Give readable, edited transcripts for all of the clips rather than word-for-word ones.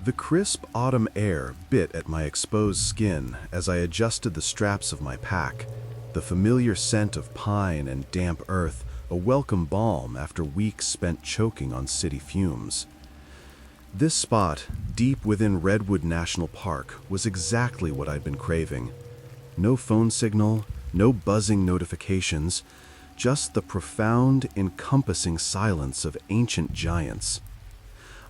The crisp autumn air bit at my exposed skin as I adjusted the straps of my pack, the familiar scent of pine and damp earth a welcome balm after weeks spent choking on city fumes. This spot, deep within Redwood National Park, was exactly what I'd been craving. No phone signal, no buzzing notifications, just the profound, encompassing silence of ancient giants.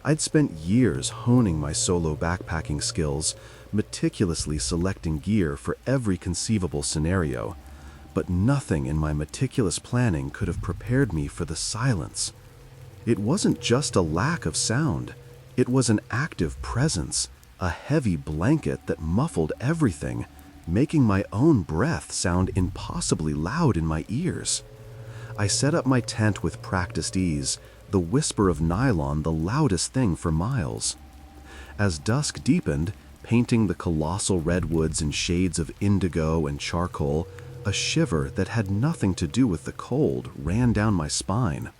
I'd spent years honing my solo backpacking skills, meticulously selecting gear for every conceivable scenario, but nothing in my meticulous planning could have prepared me for the silence. It wasn't just a lack of sound, it was an active presence, a heavy blanket that muffled everything, making my own breath sound impossibly loud in my ears. I set up my tent with practiced ease, the whisper of nylon the loudest thing for miles. As dusk deepened, painting the colossal redwoods in shades of indigo and charcoal, a shiver that had nothing to do with the cold ran down my spine.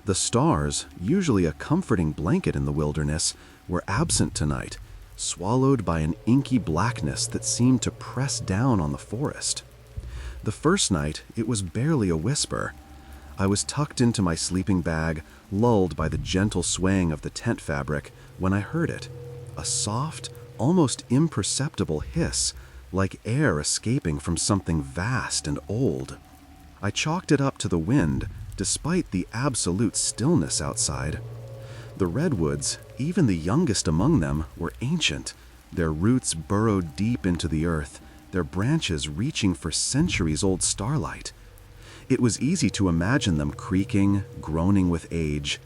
The stars, usually a comforting blanket in the wilderness, were absent tonight, swallowed by an inky blackness that seemed to press down on the forest. The first night, it was barely a whisper. I was tucked into my sleeping bag, lulled by the gentle swaying of the tent fabric, when I heard it. A soft, almost imperceptible hiss, like air escaping from something vast and old. I chalked it up to the wind, despite the absolute stillness outside. The redwoods, even the youngest among them, were ancient, their roots burrowed deep into the earth, their branches reaching for centuries-old starlight. It was easy to imagine them creaking, groaning with age.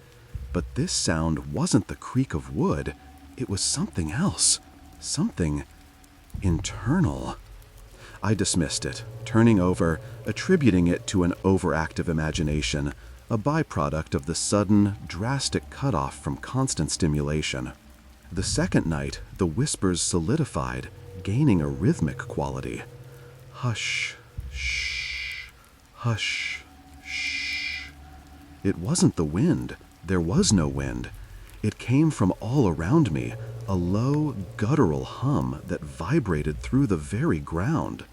But this sound wasn't the creak of wood. It was something else. Something internal. I dismissed it, turning over, attributing it to an overactive imagination, a byproduct of the sudden, drastic cutoff from constant stimulation. The second night, the whispers solidified, gaining a rhythmic quality. Hush, shh. Hush, shh. It wasn't the wind. There was no wind. It came from all around me, a low, guttural hum that vibrated through the very ground.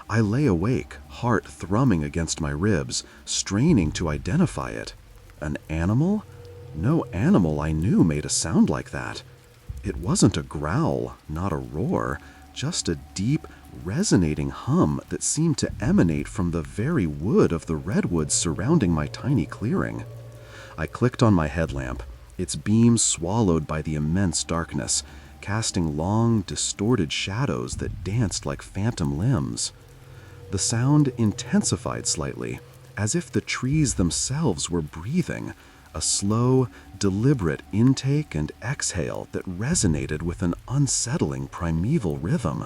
I lay awake, heart thrumming against my ribs, straining to identify it. An animal? No animal I knew made a sound like that. It wasn't a growl, not a roar, just a deep, resonating hum that seemed to emanate from the very wood of the redwoods surrounding my tiny clearing. I clicked on my headlamp, its beam swallowed by the immense darkness, casting long, distorted shadows that danced like phantom limbs. The sound intensified slightly, as if the trees themselves were breathing, a slow, deliberate intake and exhale that resonated with an unsettling primeval rhythm.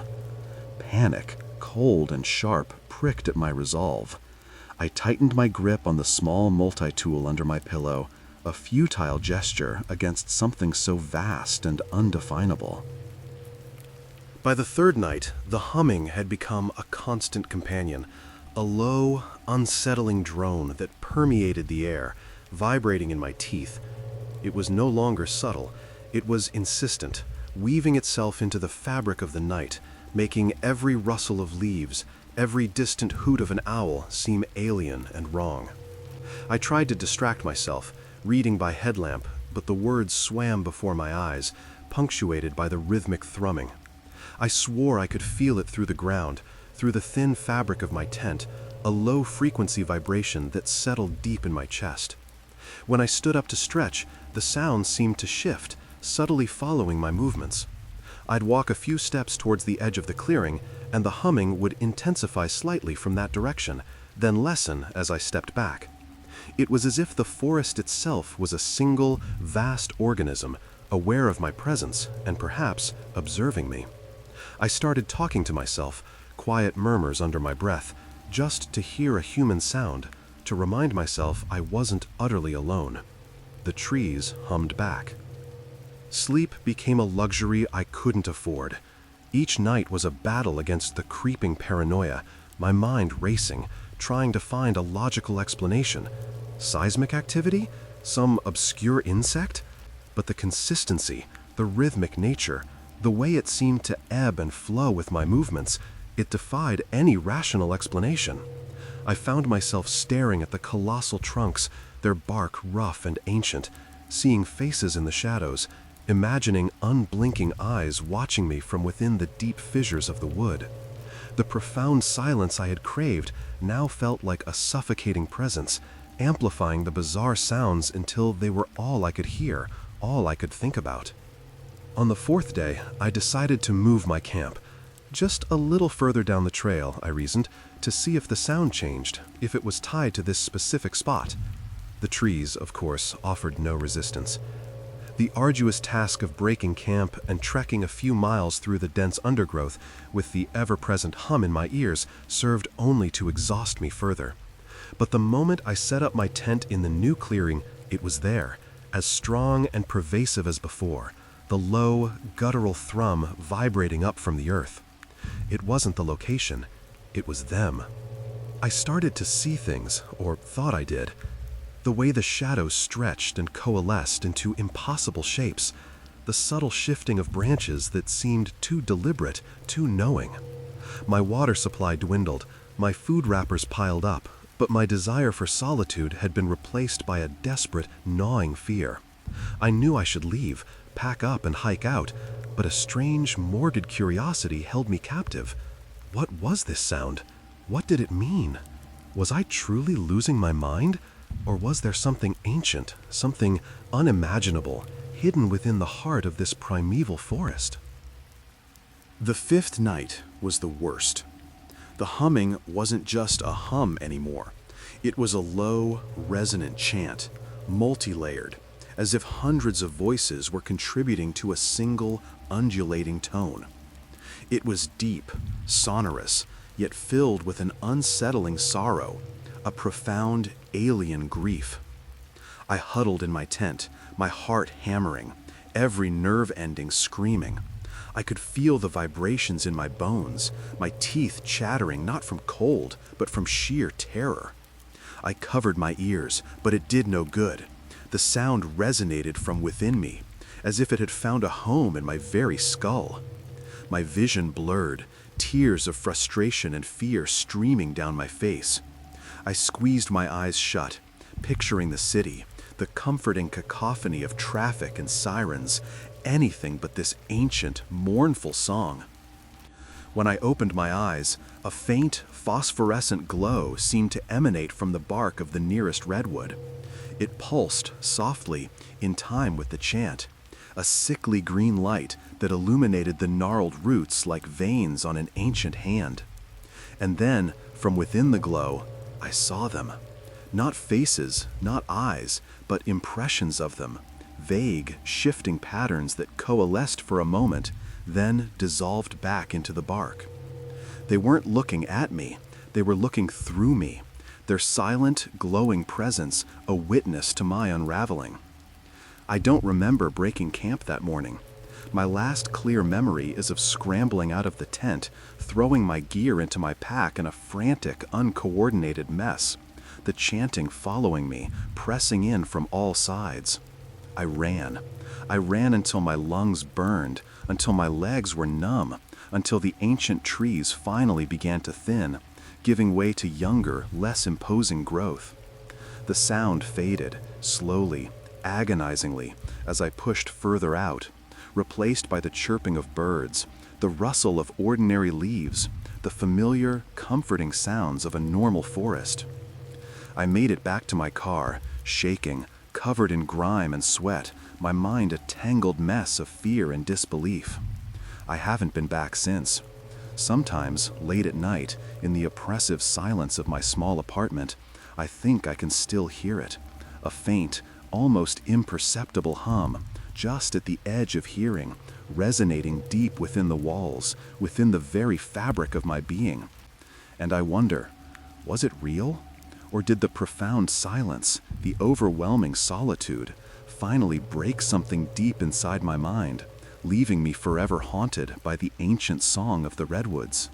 Panic, cold and sharp, pricked at my resolve. I tightened my grip on the small multi-tool under my pillow, a futile gesture against something so vast and undefinable. By the third night, the humming had become a constant companion, a low, unsettling drone that permeated the air, vibrating in my teeth. It was no longer subtle, it was insistent, weaving itself into the fabric of the night, making every rustle of leaves, every distant hoot of an owl seem alien and wrong. I tried to distract myself, reading by headlamp, but the words swam before my eyes, punctuated by the rhythmic thrumming. I swore I could feel it through the ground, through the thin fabric of my tent, a low-frequency vibration that settled deep in my chest. When I stood up to stretch, the sound seemed to shift, subtly following my movements. I'd walk a few steps towards the edge of the clearing, and the humming would intensify slightly from that direction, then lessen as I stepped back. It was as if the forest itself was a single, vast organism, aware of my presence and perhaps observing me. I started talking to myself, quiet murmurs under my breath, just to hear a human sound, to remind myself I wasn't utterly alone. The trees hummed back. Sleep became a luxury I couldn't afford. Each night was a battle against the creeping paranoia, my mind racing, trying to find a logical explanation. Seismic activity? Some obscure insect? But the consistency, the rhythmic nature, the way it seemed to ebb and flow with my movements, it defied any rational explanation. I found myself staring at the colossal trunks, their bark rough and ancient, seeing faces in the shadows, imagining unblinking eyes watching me from within the deep fissures of the wood. The profound silence I had craved now felt like a suffocating presence, amplifying the bizarre sounds until they were all I could hear, all I could think about. On the fourth day, I decided to move my camp. Just a little further down the trail, I reasoned, to see if the sound changed, if it was tied to this specific spot. The trees, of course, offered no resistance. The arduous task of breaking camp and trekking a few miles through the dense undergrowth with the ever-present hum in my ears served only to exhaust me further. But the moment I set up my tent in the new clearing, it was there, as strong and pervasive as before, the low, guttural thrum vibrating up from the earth. It wasn't the location, it was them. I started to see things, or thought I did. The way the shadows stretched and coalesced into impossible shapes, the subtle shifting of branches that seemed too deliberate, too knowing. My water supply dwindled, my food wrappers piled up, but my desire for solitude had been replaced by a desperate, gnawing fear. I knew I should leave, pack up and hike out, but a strange, morbid curiosity held me captive. What was this sound? What did it mean? Was I truly losing my mind? Or was there something ancient, something unimaginable, hidden within the heart of this primeval forest? The fifth night was the worst. The humming wasn't just a hum anymore. It was a low, resonant chant, multi-layered, as if hundreds of voices were contributing to a single, undulating tone. It was deep, sonorous, yet filled with an unsettling sorrow, a profound, alien grief. I huddled in my tent, my heart hammering, every nerve ending screaming. I could feel the vibrations in my bones, my teeth chattering not from cold, but from sheer terror. I covered my ears, but it did no good. The sound resonated from within me, as if it had found a home in my very skull. My vision blurred, tears of frustration and fear streaming down my face. I squeezed my eyes shut, picturing the city, the comforting cacophony of traffic and sirens, anything but this ancient, mournful song. When I opened my eyes, a faint, phosphorescent glow seemed to emanate from the bark of the nearest redwood. It pulsed softly, in time with the chant, a sickly green light that illuminated the gnarled roots like veins on an ancient hand. And then, from within the glow, I saw them. Not faces, not eyes, but impressions of them, vague, shifting patterns that coalesced for a moment, then dissolved back into the bark. They weren't looking at me, they were looking through me, their silent, glowing presence a witness to my unraveling. I don't remember breaking camp that morning. My last clear memory is of scrambling out of the tent, throwing my gear into my pack in a frantic, uncoordinated mess, the chanting following me, pressing in from all sides. I ran. I ran until my lungs burned, until my legs were numb, until the ancient trees finally began to thin, giving way to younger, less imposing growth. The sound faded, slowly, agonizingly, as I pushed further out, replaced by the chirping of birds, the rustle of ordinary leaves, the familiar, comforting sounds of a normal forest. I made it back to my car, shaking, covered in grime and sweat, my mind a tangled mess of fear and disbelief. I haven't been back since. Sometimes, late at night, in the oppressive silence of my small apartment, I think I can still hear it, a faint, almost imperceptible hum, just at the edge of hearing, resonating deep within the walls, within the very fabric of my being. And I wonder, was it real? Or did the profound silence, the overwhelming solitude, finally break something deep inside my mind, leaving me forever haunted by the ancient song of the redwoods?